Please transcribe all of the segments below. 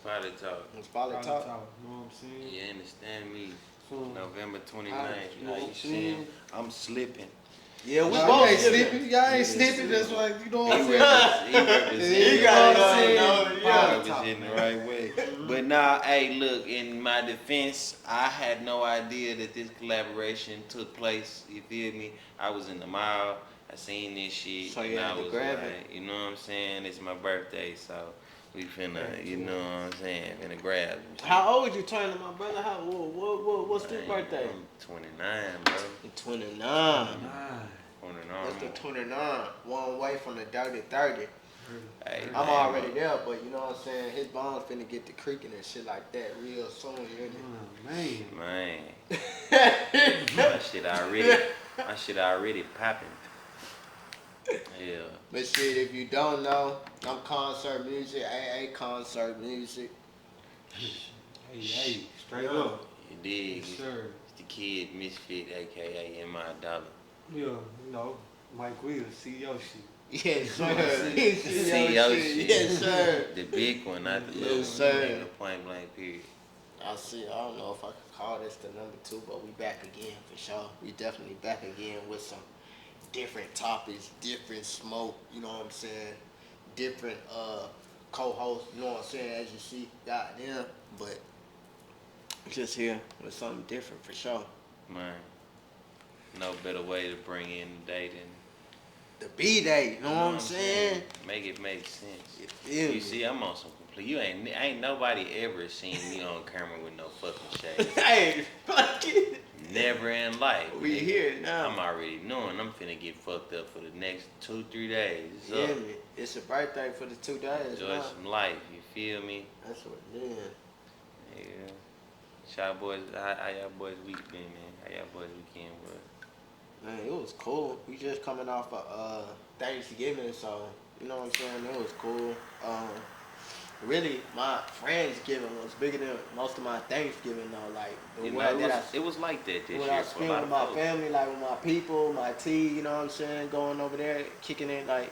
Pilot Talk. It's Pilot Pilot Talk. Talk. You know what I'm saying? You understand me? So, November 29th. you know How what you I'm see him? saying? I'm slipping. Yeah, we Y'all both ain't slipping. slipping. Y'all ain't slipping. That's why you know what I'm He saying. represent. You got it know what I'm on, saying? though. He Yeah. representing the right way. But nah, hey, look. In my defense, I had no idea that this collaboration took place. You feel me? I was in the mall. I seen this shit, So you and had I to was grab like, it. you know what I'm saying? It's my birthday, so we finna, you know what I'm saying? Finna grab some shit. How old you turning, my brother? What's this Man, birthday? I'm 29, bro. The 29. Nah. 29. That's the 29. One away from the dirty 30. Hey, I'm man, already there, but you know what I'm saying? His bones finna get to creaking and shit like that real soon, you Oh, man. Man, hear my shit already popping. Yeah. But shit, if you don't know, I'm concert music, AA concert music. Hey, straight up. You dig? Yes, sir. It's the kid Misfit, aka MI Dollar. Yeah, you know, Mike Will, CEO shit. Yes, sir. CEO shit. Yes, sir. The big one, not the little Yes, one. sir. The point blank period. I don't know if I could call this the number 2, but we back again for sure. We definitely back again with some different topics, different smoke, you know what I'm saying? Different co-hosts, you know what I'm saying, as you see, goddamn. But just here with something different for sure. Man, no better way to bring in the day than The B-Day, you know what I'm saying? Make it make sense. You feel You me? see, I'm on some complete. You ain't nobody ever seen me on camera with no fucking shade. Hey, fuck it. Never in life. We nigga. here now. I'm already knowing I'm finna get fucked up for the next 2-3 days. It's You hear up. me? It's a birthday for the 2 days Enjoy now. some life. You feel me? That's what it is. Yeah. Y'all boys, how y'all boys week been, man? How y'all boys weekend was? Man, it was cool. We just coming off of Thanksgiving, so you know what I'm saying. It was cool. Really, my Friendsgiving was bigger than most of my Thanksgiving though. Like the You way know, that it was like that this what year I for a spent lot with of my folks. family, like with my people, my tea. You know what I'm saying. Going over there, kicking it like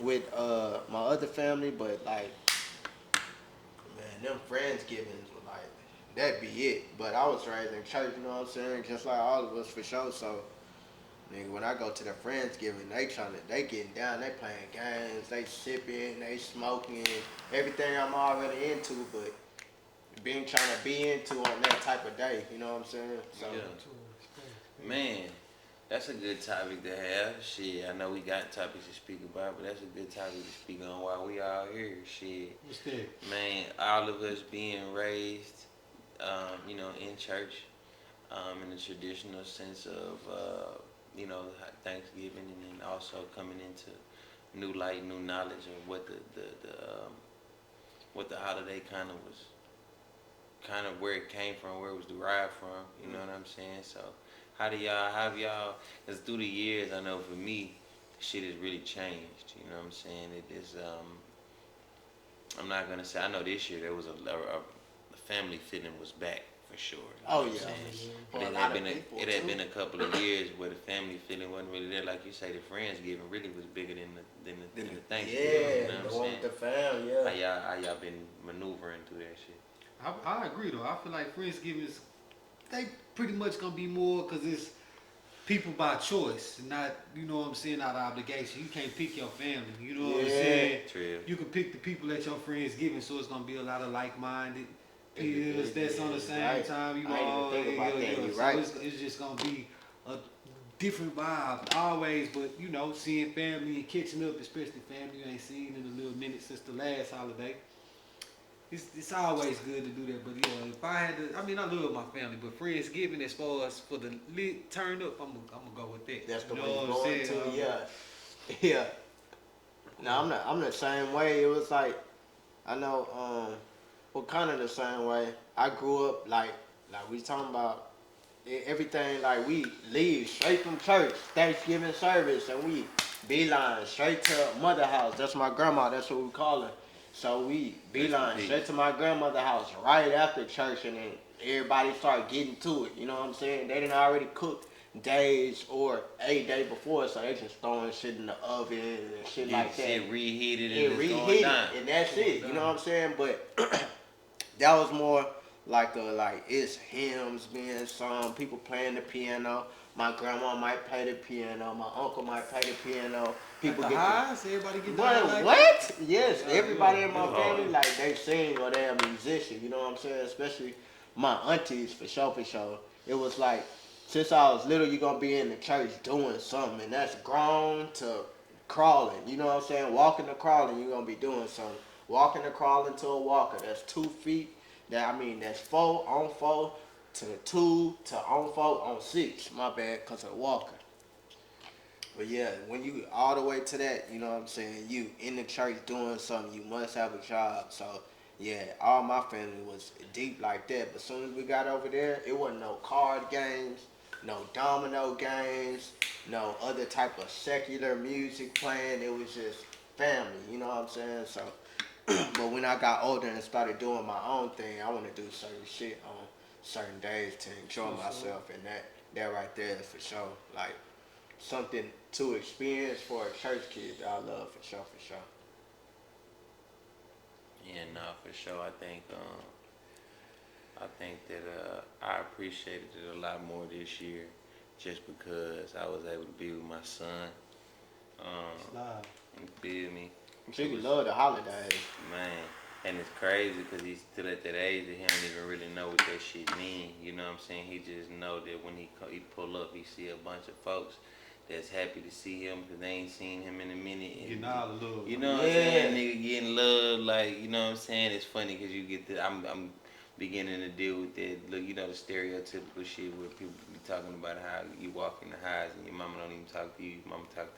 with my other family, but like man, them Friendsgivings were like that'd be it. But I was raised in church, you know what I'm saying, just like all of us for sure. So. Nigga, when I go to the Friendsgiving, they getting down, they playing games, they sipping, they smoking, everything I'm already into, but being trying to be into on that type of day, you know what I'm saying? So Yeah. Man, that's a good topic to have. Shit, I know we got topics to speak about, but that's a good topic to speak on while we all here. Shit. What's that? Man, all of us being raised, in church, in the traditional sense of, Thanksgiving, and then also coming into new light, new knowledge of what what the holiday kind of where it came from, where it was derived from. You know what I'm saying? So, have y'all? Because through the years, I know for me, shit has really changed. You know what I'm saying? It is. I'm not gonna say. I know this year there was a family feeling was back for sure. You know oh what I'm yeah. saying? For But a it lot had of been people, it had too. been a couple of years where the family feeling wasn't really there. Like you say, the Friendsgiving really was bigger than the Thanksgiving. Yeah, You know what I'm the one saying? with the fam, yeah. How y'all been maneuvering through that shit? I agree though. I feel like Friendsgiving is they pretty much gonna be more because it's people by choice, not you know what I'm saying, out of obligation. You can't pick your family. You know what I'm Yeah. saying. True. You can pick the people at your Friendsgiving, so it's gonna be a lot of like-minded peers that's on the same Right. time. You I ain't even know, think about that. You so right. it's just gonna be a different vibe always. But you know, seeing family and catching up, especially family you ain't seen in a little minute since the last holiday. It's always good to do that, but yeah, if I had to, I mean, I love my family, but Friendsgiving, as far as for the lit turn up, I'm gonna go with that. That's the you way know you what I'm going saying? to, yeah. Yeah. No, I'm the same way. It was like I know kind of the same way. I grew up like we talking about everything like we leave straight from church, Thanksgiving service, and we beeline straight to mother house. That's my grandma. That's what we call her. So we beeline straight to my grandmother house right after church, and then everybody start getting to it. You know what I'm saying? They didn't already cook days or a day before, so they just throwing shit in the oven and shit like that. Shit reheated It and it's going reheated, down. and that's it. You know what I'm saying? But that was more like it's hymns being sung, people playing the piano. My grandma might play the piano. My uncle might play the piano. People Like the get highs, everybody get What? down like What? Yes, Yeah, everybody yeah, in my yeah. family, like, they sing or they're a musician. You know what I'm saying? Especially my aunties, for sure, for sure. It was like, since I was little, you're gonna be in the church doing something, and that's grown to crawling. You know what I'm saying? Walking to crawling, you're gonna be doing something. Walking to crawling to a walker. That's 2 feet. That's 4 on 4 to 2 to on 4 on 6. My bad, cause of the walker. But yeah, when you all the way to that, you know what I'm saying, you in the church doing something, you must have a job. So yeah, all my family was deep like that. But as soon as we got over there, it wasn't no card games, no domino games, no other type of secular music playing. It was just family, you know what I'm saying? So but when I got older and started doing my own thing, I want to do certain shit on certain days to enjoy myself, and that right there is for sure. Like something to experience for a church kid that I love for sure, for sure. Yeah, no, for sure. I think that I appreciated it a lot more this year, just because I was able to be with my son. Slide. You feel me? People love the holidays. Man, and it's crazy because he's still at that age that he don't even really know what that shit mean. You know what I'm saying? He just know that when he pull up, he see a bunch of folks that's happy to see him because they ain't seen him in a minute. And Getting all the love. you know what I'm saying? Nigga getting love, like, you know what I'm saying? It's funny because you get the, I'm beginning to deal with that. Look, you know, the stereotypical shit where people be talking about how you walk in the highs and your mama don't even talk to you. Your mama talk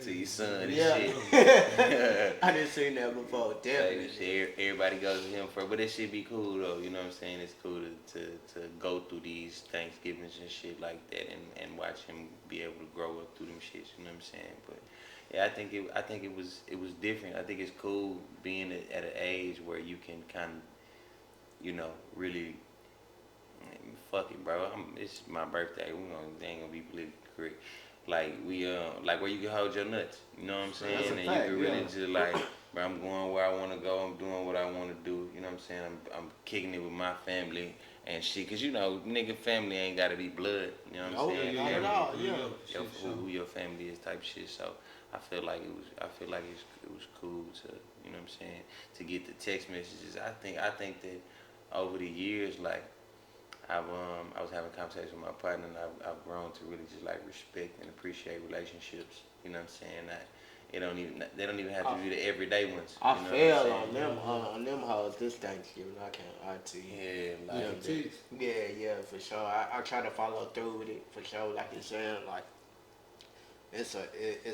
to your son and shit. I didn't see that before. Definitely. Like, shit, everybody goes to him first, but it should be cool though. You know what I'm saying? It's cool to go through these Thanksgivings and shit like that, and watch him be able to grow up through them shits. You know what I'm saying? But yeah, I think it was different. I think it's cool being at an age where you can kind of, you know, really, fuck it, bro. It's my birthday. They ain't gonna be politically correct. Like like where you can hold your nuts. You know what I'm saying? That's a And fact, you can really yeah. just like, bro, I'm going where I want to go. I'm doing what I want to do. You know what I'm saying? I'm kicking it with my family and shit. Cause you know, nigga, family ain't gotta be blood. You know what I'm No, saying? not at Family, all. Yeah. who your family is type shit. So I feel like it was cool to, you know what I'm saying, to get the text messages. I think that over the years, like I was having conversations with my partner, and I've grown to really just like respect and appreciate relationships. You know what I'm saying? That they don't even have to be the everyday ones. I you know fell what I'm saying? on them hoes this Thanksgiving. I can't lie to you. Yeah, like Yeah, for sure. I try to follow through with it for sure. Like you're saying, like it's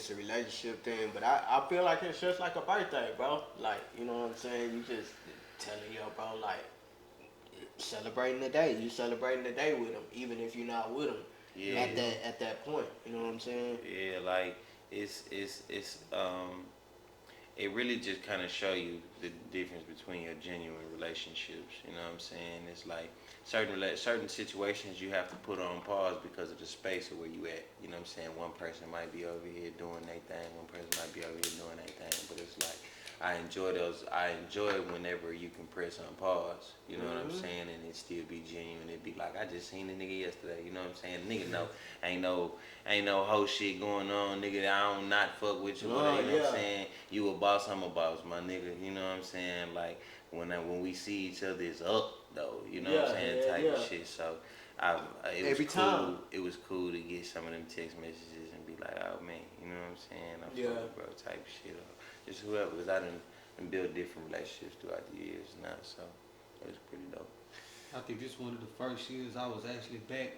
a relationship thing, but I feel like it's just like a birthday, bro. Like, you know what I'm saying? You just telling your bro, like, celebrating the day. You celebrating the day with them, even if you're not with them. yeah, At that point, you know what I'm saying? yeah, like it's it really just kind of show you the difference between your genuine relationships. You know what I'm saying? It's like certain situations you have to put on pause because of the space of where you at. You know what I'm saying? One person might be over here doing their thing, one person might be over here doing their thing, but it's like I enjoy whenever you can press on pause. You know what I'm saying? And it still be genuine. It be like, I just seen the nigga yesterday. You know what I'm saying? Nigga know ain't no whole shit going on, nigga. I don't not fuck with you. Whatever, you know what I'm saying? You a boss, I'm a boss, my nigga. You know what I'm saying? Like when we see each other, it's up though. You know what I'm saying? Type of shit. So it was Every cool. time. It was cool to get some of them text messages and be like, oh man, you know what I'm saying? I'm fucking bro type shit. Or just whoever, because I done built different relationships throughout the years now, so it was pretty dope. I think this one of the first years I was actually back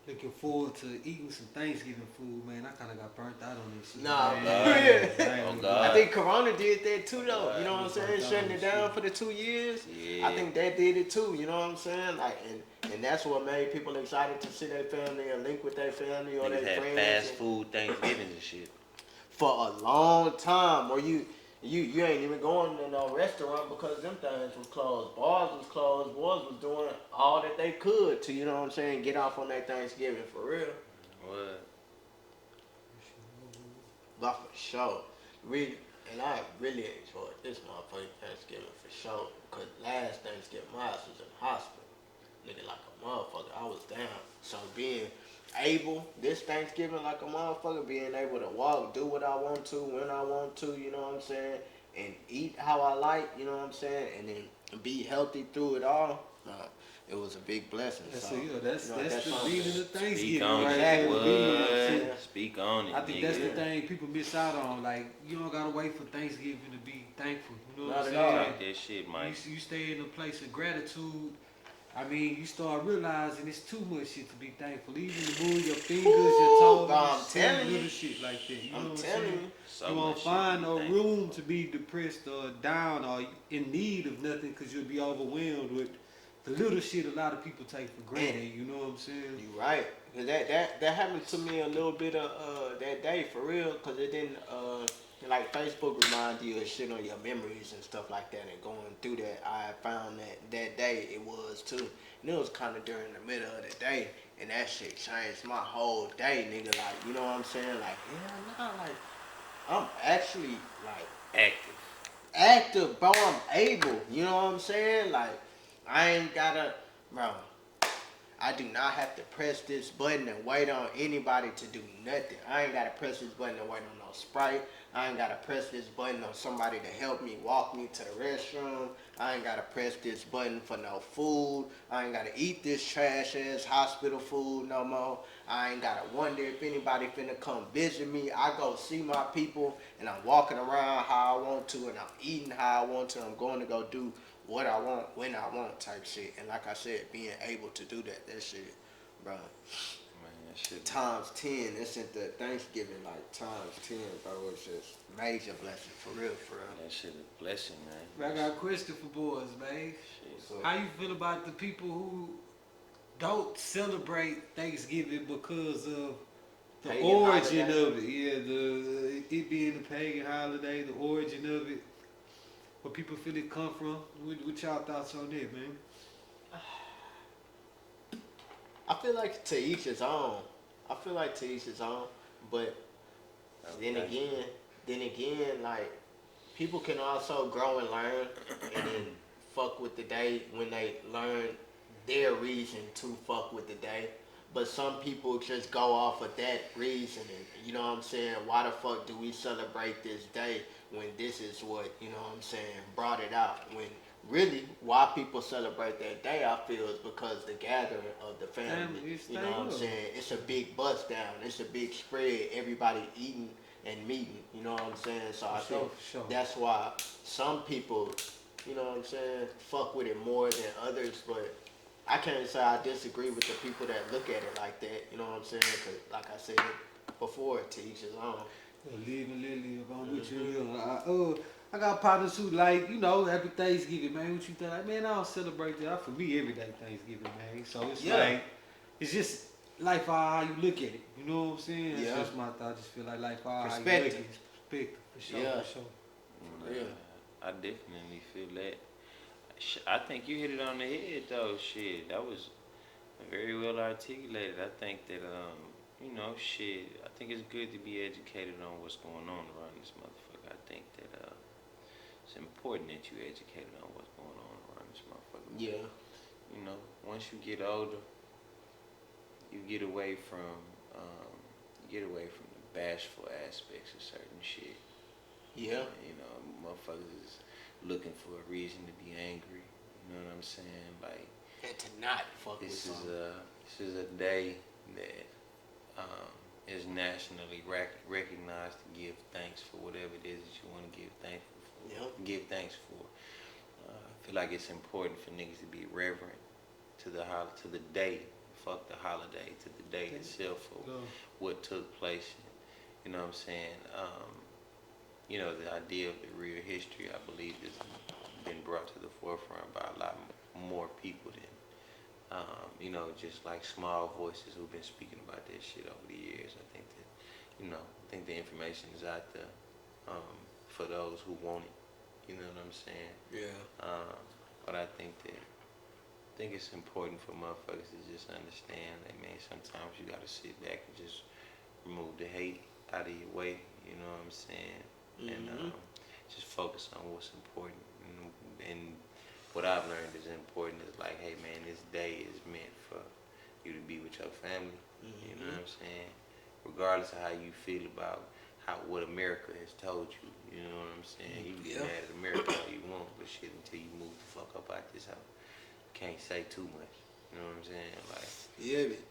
looking forward to eating some Thanksgiving food, man. I kind of got burnt out on this shit. Nah, man. Oh, God. I think Corona did that too, though. You know what I'm saying? God. Shutting it down for the 2 years. Yeah. I think that did it too. You know what I'm saying? Like, and that's what made people excited to see their family and link with their family or Niggas their had friends. fast food Thanksgivings and shit. For a long time, or you ain't even going to no restaurant because them things was closed. Bars was closed. Boys was doing all that they could to, you know what I'm saying, get off on that Thanksgiving for real. What? But for sure, and I really enjoyed this motherfucking Thanksgiving for sure. Cause last Thanksgiving, my ass was in the hospital, nigga, like a motherfucker. I was down. So being able this Thanksgiving like a motherfucker, being able to walk, do what I want to, when I want to, you know what I'm saying, and eat how I like, you know what I'm saying, and then be healthy through it all. It was a big blessing. That's So, that's you know, that's the something. meaning of Speak Thanksgiving on right it. there. Exactly. You know what I'm saying? What? Speak on it, I think nigga. that's the thing people miss out on. Like, you don't gotta wait for Thanksgiving to be thankful. You know what I'm Not at all. saying? Talk that shit, Mike. You stay in a place of gratitude. I mean, you start realizing it's too much shit to be thankful. Even to move your fingers, your toes, Bro, I'm some telling you. little shit like that. You know I'm what I'm telling saying? you. So You much won't shit find to no be thankful room for. to be depressed or down or in need of nothing because you'll be overwhelmed with the little shit a lot of people take for granted. You know what I'm saying? You right. 'Cause that happened to me a little bit of that day for real. Cause it didn't like Facebook remind you of shit on your memories and stuff like that. And going through that, I found that day it was too. And it was kind of during the middle of the day, and that shit changed my whole day, nigga. Like, you know what I'm saying? Like, yeah, nah, like I'm actually like Active. active, bro. I'm able. You know what I'm saying? Like, I ain't gotta, bro. I do not have to press this button and wait on anybody to do nothing. I ain't gotta press this button and wait on no Sprite. I ain't gotta press this button on somebody to help me walk me to the restroom. I ain't gotta press this button for no food. I ain't gotta eat this trash ass hospital food no more. I ain't gotta wonder if anybody finna come visit me. I go see my people and I'm walking around how I want to and I'm eating how I want to. I'm going to go do what I want, when I want type shit. And like I said, being able to do that shit, bro, Man, that shit. times 10. It's at the Thanksgiving, like times 10, bro. It's just major blessing, for real, for real. That shit a blessing, man. I got a question for boys, man. Shit. So, How you feel about the people who don't celebrate Thanksgiving because of the Pagan origin holiday? of it? Yeah, it being a pagan holiday, the origin of it, where people feel it come from. What y'all thoughts on that, man? I feel like to each his own. I feel like to each his own. But Okay. then again, like, people can also grow and learn and then fuck with the day when they learn their reason to fuck with the day. But some people just go off of that reason and you know what I'm saying, why the fuck do we celebrate this day when this is what, you know what I'm saying, brought it out. When really why people celebrate that day I feel is because the gathering of the family. Family, You know what I'm saying? It's a big bust down, it's a big spread, everybody eating and meeting, you know what I'm saying? So I think For sure. that's why some people, you know what I'm saying, fuck with it more than others, but I can't say I disagree with the people that look at it like that, you know what I'm saying? Because, like I said before, to each his own. Living Lily, if I'm with you, I got partners who like, happy Thanksgiving, man. What you think? Like, man, I don't celebrate that. For me, every day Thanksgiving, man. So it's Yeah. like, it's just life how you look at it. You know what I'm saying? That's Yeah. just my thought. I just feel like life how you look at Perspective. it. Perspective, for sure, Yeah. for sure. Yeah. I definitely feel that. I think you hit it on the head, though. Shit, that was very well articulated. I think that, shit, I think it's good to be educated on what's going on around this motherfucker. I think that it's important that you educated on what's going on around this motherfucker. Yeah. You know, once you get older, you get away from the bashful aspects of certain shit. Yeah. You know, motherfuckers is looking for a reason to be angry. You know what I'm saying? Like, And to not fuck with this something. is a day that is nationally recognized to give thanks for whatever it is that you want to give thankful for. Yep. Give thanks for. I feel like it's important for niggas to be reverent to the day. Fuck the holiday, to the day itself for Go. what took place. You know what I'm saying? The idea of the real history, I believe, has been brought to the forefront by a lot more people than, just like small voices who've been speaking about this shit over the years. I think that, I think the information is out there for those who want it. You know what I'm saying? Yeah. But I think that think it's important for motherfuckers to just understand that, man, sometimes you gotta sit back and just remove the hate out of your way, you know what I'm saying? And Mm-hmm. just focus on what's important. And what I've learned is important is like, hey, man, this day is meant for you to be with your family, you know what I'm saying? Regardless of how you feel about what America has told you, you know what I'm saying? You can get Yeah. mad at America all you want, but shit, until you move the fuck up out this house, can't say too much. You know what I'm saying? Like, Yeah, man.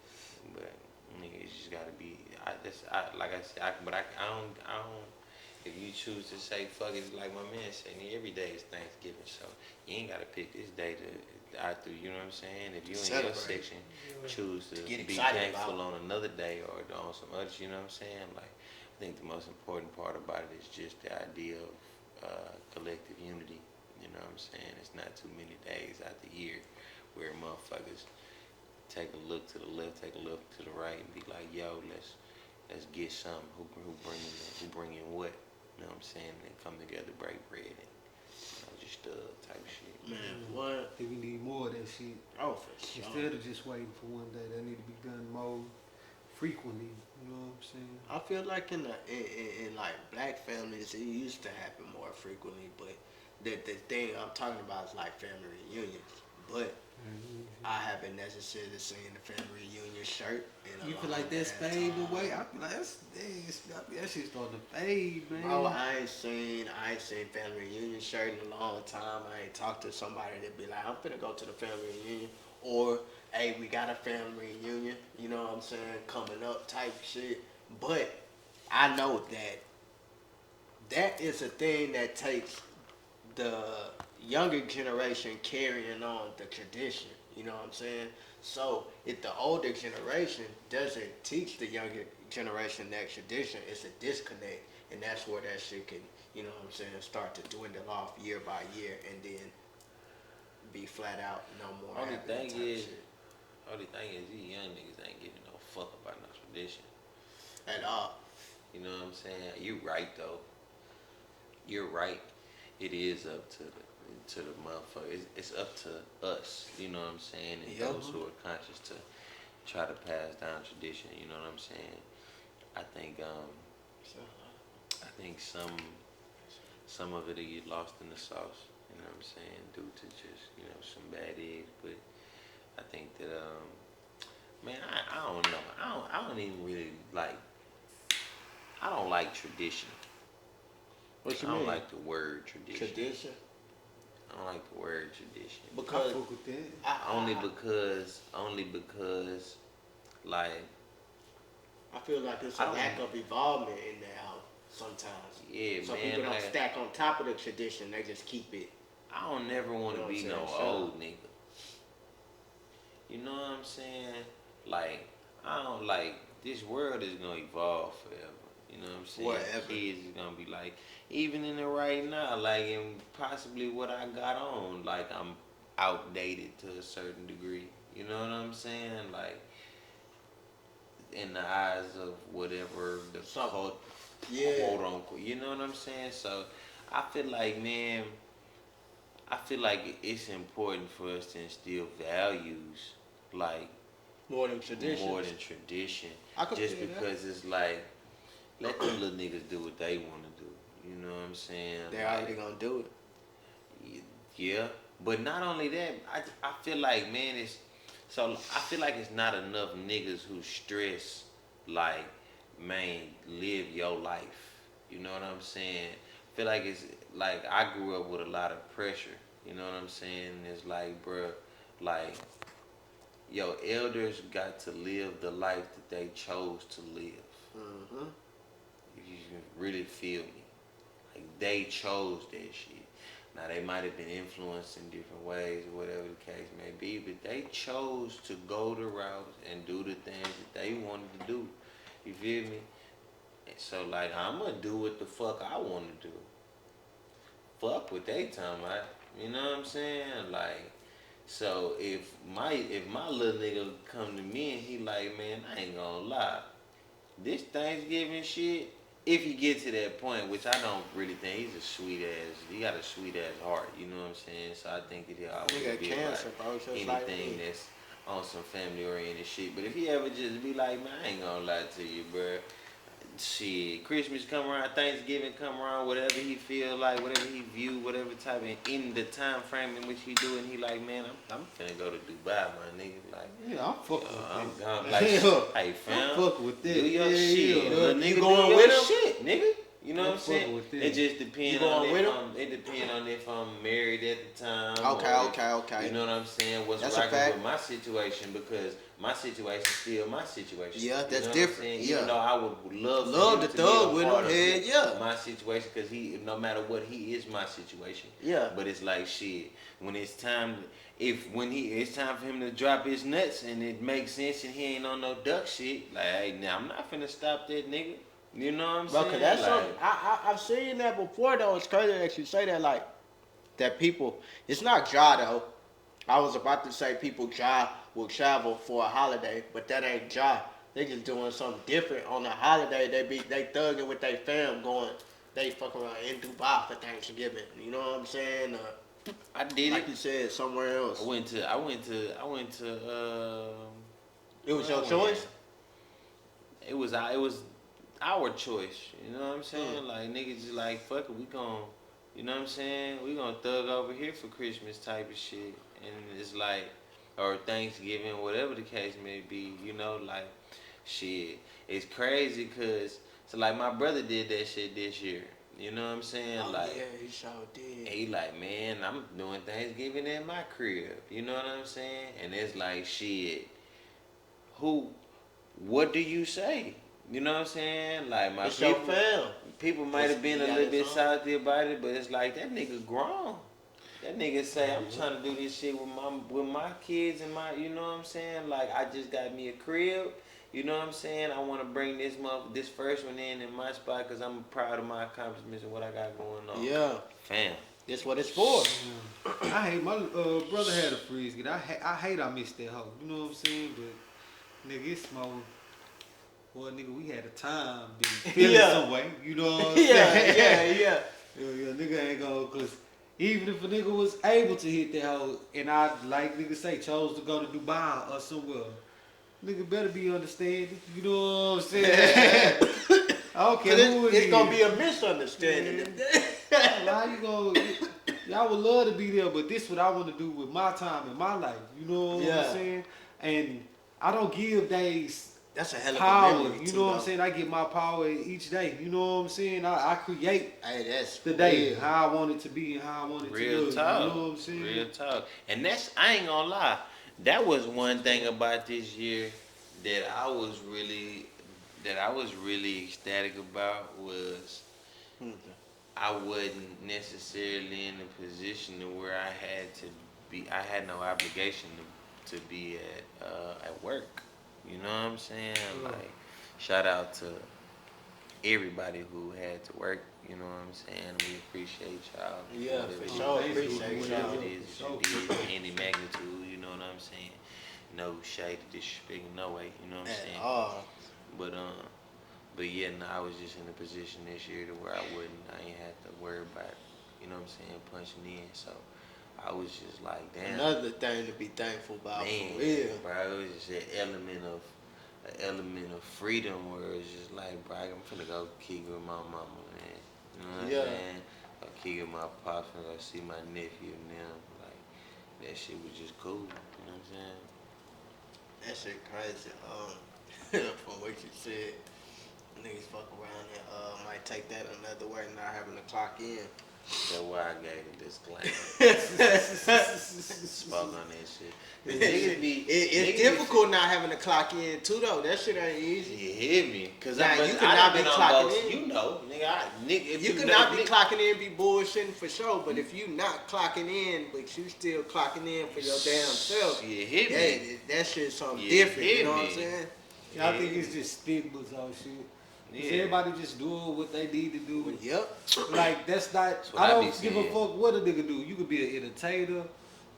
but nigga, it's just gotta be. Like I said, I don't. If you choose to say fuck it, like my man said, every day is Thanksgiving, so you ain't gotta pick this day to after. You know what I'm saying? If you in your Celebrate. section choose to Get be excited thankful about. on another day or on some other, you know what I'm saying? Like, I think the most important part about it is just the idea of collective unity. You know what I'm saying? It's not too many days out the year where motherfuckers take a look to the left, take a look to the right, and be like, "Yo, let's get something. Who bringing what?" You know what I'm saying? And come together, break bread, and just type shit. Man, I what? think we need more of that shit. Oh, for sure. Instead of just waiting for one day, that need to be done more frequently. You know what I'm saying? I feel like in like black families, it used to happen more frequently, but the thing I'm talking about is like family reunions. But I haven't necessarily seen the family reunion shirt in a You feel long like that's ass fading time. away? I feel like that shit starting to fade, man. Bro, I ain't seen family reunion shirt in a long time. I ain't talked to somebody that be like, I'm finna go to the family reunion, or hey, we got a family reunion. You know what I'm saying? Coming up type shit. But I know that is a thing that takes the younger generation carrying on the tradition. You know what I'm saying? So if the older generation doesn't teach the younger generation that tradition, it's a disconnect, and that's where that shit can, you know what I'm saying, start to dwindle off year by year, and then be flat out no more Only happening thing type is, shit these young niggas ain't giving no fuck about no tradition. at all. You know what I'm saying? You right though. You're right. It is up to the motherfucker. It's up to us. You know what I'm saying? And Yep. those who are conscious to try to pass down tradition. You know what I'm saying? I think So, I think some of it'll get lost in the sauce. You know what I'm saying? Due to just some bad eggs. But I think that man, I don't know. I don't even really like. I don't like tradition. what you I don't mean? like the word tradition. Tradition? I don't like the word tradition. I Because fuck with that. Only because, like, I feel like it's I a don't. lack of involvement in the house sometimes. Yeah, So man. people don't Like, stack on top of the tradition; they just keep it. I don't never want You to know be what I'm no saying? old nigga. You know what I'm saying? Like, I don't like this world is gonna evolve forever. You know what I'm saying? Whatever. Kids is gonna be like, even in the right now, like, and possibly what I got on, like, I'm outdated to a certain degree. You know what I'm saying? Like, in the eyes of whatever the Some- quote, Yeah. quote unquote. You know what I'm saying? So I feel like, man, I feel like it's important for us to instill values like More than tradition. more than tradition. I could Just feel that. because it's like let them little niggas do what they want to do. You know what I'm saying? They're Like, already gonna do it. yeah, but not only that, I feel like, man, I feel like it's not enough niggas who stress like, man, live your life. You know what I'm saying? I feel like it's like I grew up with a lot of pressure. You know what I'm saying? It's like, bruh, like, yo, elders got to live the life that they chose to live. Mm-hmm. If you can really feel me. Like, they chose that shit. Now, they might have been influenced in different ways or whatever the case may be, but they chose to go the route and do the things that they wanted to do. You feel me? And so, like, I'm going to do what the fuck I want to do. Fuck what they talking about. You know what I'm saying? Like, so if my little nigga come to me and he like, man, I ain't gonna lie, this Thanksgiving shit, if you get to that point, which I don't really think, he got a sweet ass heart, you know what I'm saying? So I think he'll Nigga always be cancer, about bro. Just like anything me. that's on some family oriented shit. But if he ever just be like, man, I ain't gonna lie to you, bro. Shit, Christmas come around, Thanksgiving come around, whatever he feel like, whatever he view, whatever type of in the time frame in which he do, and he like, man, I'm finna go to Dubai, my nigga. Like, Yeah, I'm fucking with I'm this. gone. Like, Yeah. hey, fam, I'm fucking with do this. your Yeah, shit, yeah. little You nigga. going do with your him? shit, nigga. You know I'm what I'm saying? fucking with this. It just depends You going on with if him? it depends on if I'm married at the time. Okay, or if- okay, okay. You know what I'm saying? What's That's a rocking fact. with my situation, because my situation still my situation. Yeah, You that's know different. What I'm saying? Yeah. Even though I would love Love him to be a thug with part him, of heck yeah. my situation, because he, no matter what, he is my situation. Yeah. But it's like shit. When it's time, it's time for him to drop his nuts and it makes sense and he ain't on no duck shit. Like, hey, now I'm not finna stop that nigga. You know what I'm Bro, saying? cause that's like, something I've seen that before though. It's crazy that you say that, like that people. It's not Ja though. I was about to say people will travel for a holiday, but that ain't Ja. They just doing something different on a holiday. They thugging with their fam, going they fuck around in Dubai for Thanksgiving. You know what I'm saying? I did Like it. you said, somewhere else. I went to. It was where your I choice. went. It was our choice. You know what I'm saying? Like niggas just like fuck it, we gon' you know what I'm saying? We gonna thug over here for Christmas type of shit, and it's like, or Thanksgiving, whatever the case may be. You know, like shit. It's crazy because so like my brother did that shit this year. You know what I'm saying? Oh like. yeah, he sure did. He like, man, I'm doing Thanksgiving in my crib. You know what I'm saying? And it's like, shit, what do you say? You know what I'm saying? Like, my It's your people, fam. people might have been He a got little his bit own. salty about it, but it's like, that nigga grown. That nigga say, I'm trying to do this shit with my kids and my, you know what I'm saying? Like, I just got me a crib. You know what I'm saying? I want to bring this first one in my spot because I'm proud of my accomplishments and what I got going on. Yeah, Fam. that's what it's for. I hate my brother had a freeze. I hate I missed that hoe. You know what I'm saying? But nigga, it's more. Well, nigga, we had a time, been feeling Yeah. some way. You know what I'm Yeah, saying? yeah. Yeah, nigga ain't gonna, cause even if a nigga was able to hit that hoe, and I, like nigga say, chose to go to Dubai or somewhere, nigga better be understanding. You know what I'm saying? I don't care who it It's is. gonna be a misunderstanding. How you gonna? Y'all would love to be there, but this what I want to do with my time in my life. You know what Yeah. I'm saying? And I don't give days That's a hell of a power. memory, You too, know what I'm though. saying? I get my power each day. You know what I'm saying? I create Hey, that's the day real. how I want it to be and how I want it to Real look. talk. You know what I'm saying? Real talk. And I ain't gonna lie, that was one thing about this year that I was really ecstatic about was I wasn't necessarily in a position to where I had no obligation to be at work. You know what I'm saying? Yeah. Like, shout out to everybody who had to work. You know what I'm saying? We appreciate y'all. Yeah, Whatever for it sure. is, Appreciate whatever y'all. it is that you did, any magnitude. You know what I'm saying? No shade, disrespect, no way. You know what I'm At saying? all. But yeah, no, I was just in a position this year to where I ain't had to worry about, you know what I'm saying, punching in. So I was just like, damn. Another thing to be thankful about, Man, for real. bro, it was just an element of freedom where it's just like, bro, I'm finna go kick with my mama, man. You know what I'm Yeah. saying? Go kick with my pops, finna go see my nephew and them. Like, that shit was just cool. You know what I'm saying? That shit crazy. From what you said, niggas fuck around and might take that another way, not having to clock in. That's why I gave a disclaimer. Spoke on that shit. The niggas be, It's niggas difficult not having to clock in too though. That shit ain't Be, easy. you hear me? Cause Nah, I you done cannot be been on clocking both. in. You know, nigga, if You know, cannot be nigga- clocking in and be bullshitting for sure, but if you not clocking in, but you still clocking in for your damn self, You hear me? hey, that shit's something You different. You hear know what me? I'm saying? I think it's just stigmas on shit. 'Cause Yeah. everybody just doing what they need to do. Yep. Like that's not. what I I be don't give a saying. fuck what a nigga do. You could be an entertainer,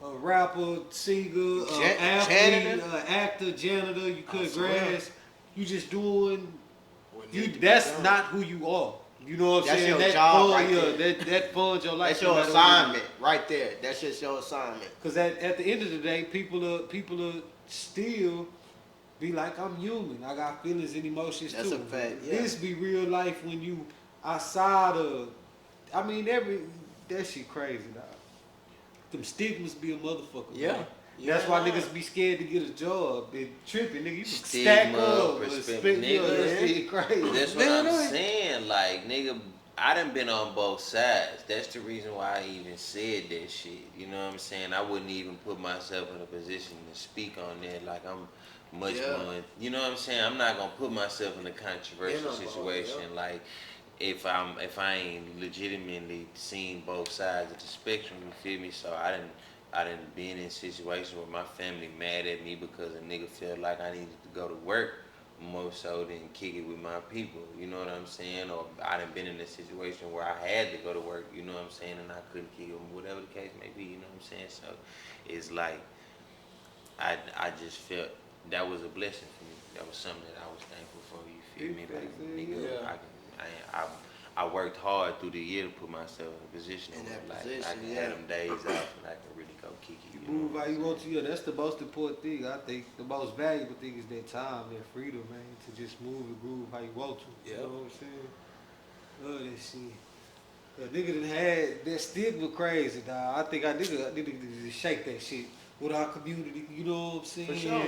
a rapper, singer, athlete, Janitor. actor, janitor. You cut swear. grass. You just doing That's not who you are. You know what I'm That's saying? your That job fund, right there. that funds your life. That's your no matter what it is. assignment right there. That's just your assignment. Cause at the end of the day, people are still be like, I'm human. I got feelings and emotions That's too. a fact, yeah. This be real life when you outside of. I mean, that shit crazy, dog. Them stigmas be a motherfucker. Yeah. Man. You That's ain't why lying. niggas be scared to get a job. They tripping, nigga. You can Stigma, stack up, perspective, nigga. nigga. That shit crazy. That's what I'm saying. Like, nigga, I done been on both sides. That's the reason why I even said that shit. You know what I'm saying? I wouldn't even put myself in a position to speak on that. Like, I'm much more. You know what I'm saying? I'm not gonna put myself in a controversial situation. Like, if I ain't legitimately seen both sides of the spectrum, you feel me? So I done been in situations where my family mad at me because a nigga felt like I needed to go to work more so than kick it with my people. You know what I'm saying? Or I done been in a situation where I had to go to work, you know what I'm saying, and I couldn't kick it, whatever the case may be, you know what I'm saying? So it's like I just felt that was a blessing for me. That was something that I was thankful for, you feel me? Like, nigga, I worked hard through the year to put myself in a position In where that like position, I can have them days off and I can really go kick it. You You know move what how I'm you want to. saying? Yeah, that's the most important thing. I think the most valuable thing is that time, that freedom, man, to just move and groove how you want to. You know what I'm saying? Love that shit. A nigga done had that stigma crazy, dog. I think I nigga to shake that shit with our community. You know what I'm saying? For sure.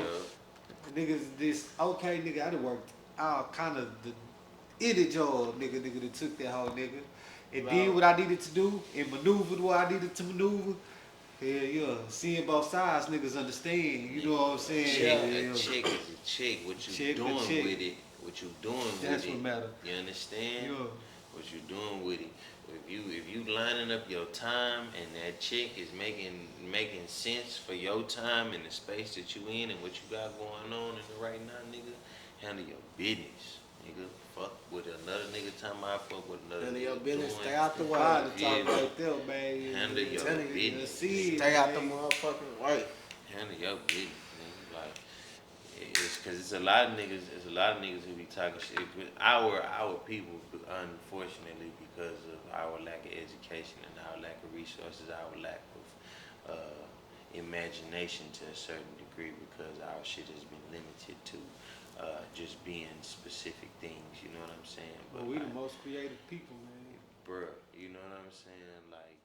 Niggas this okay, nigga. I done worked all kind of the any job, nigga that took that whole nigga and did what I needed to do and maneuvered what I needed to maneuver. Hell yeah, seeing both sides, niggas understand. You know what I'm saying? A chick is a chick. What you Chick, doing a chick. with it? What you doing That's with it? what matter. You understand? Yeah. What you doing with it? If you lining up your time and that chick is making sense for your time and the space that you in and what you got going on in the right now, nigga, handle your business, nigga. Fuck with another nigga time I fuck with another Handle nigga your business. doing. Stay out the way. Find the Yeah. talk right there, man. Handle your telling you, business. Stay out the motherfucking way. Handle your business, nigga. Like, it's cause it's a lot of niggas who be talking shit. But our people, unfortunately, because of our lack of education and our lack of resources, our lack of imagination to a certain degree, because our shit has been limited to just being specific things. You know what I'm saying? Well, we the most creative people, man. Bruh, you know what I'm saying? Like,